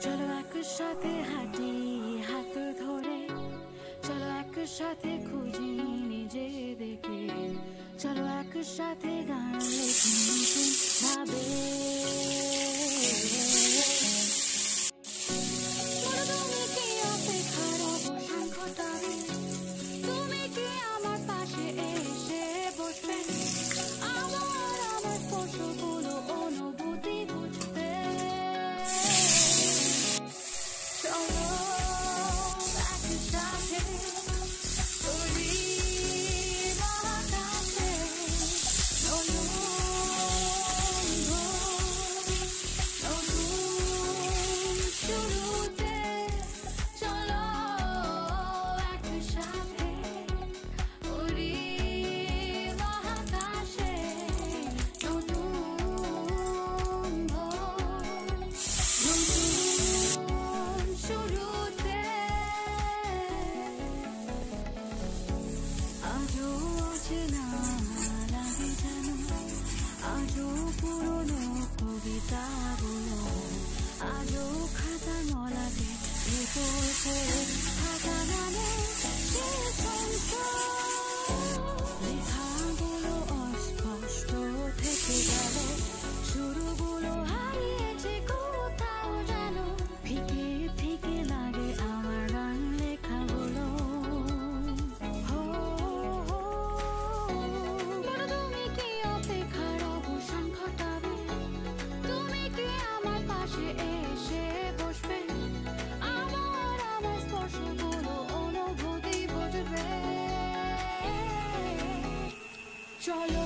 চলো একসাথে হাঁটি হাত ধরে, চলো একসাথে খুঁজি নিজেদেরকে, চলো একসাথে গান লেখি নতুন ভাবে। তুমি কি অপেক্ষার অবসান ঘটাবে? তুমি কি আমার পাশে এসে বসবে? আমার স্পর্শগুলো অনুভূতি বুঝবে। চলো একসাথে উড়ি বাতাসে, নতুন শুরুতে। চলো একসাথে উড়ি বাতাসে, নতুন শুরুতে। আজও অচেনা লাগে জানো, আজও পুরনো কবিতাগুলো, আজও খাতা নলাতে পড়ছে থাকা গানে শেষ অংশ। লেখাগুলো অস্পষ্ট থেকে গেল, শুরুগুলো হারিয়েছে কোথাও যেন। ফিকে ফিকে লাগে আমার গান লেখাগুলো। তুমি কি অপেক্ষার অবসান ঘটাবে? তুমি কি আমার পাশে এসে বসবে? আমার স্পর্শগুলো অনুভূতি বুঝবে। চলো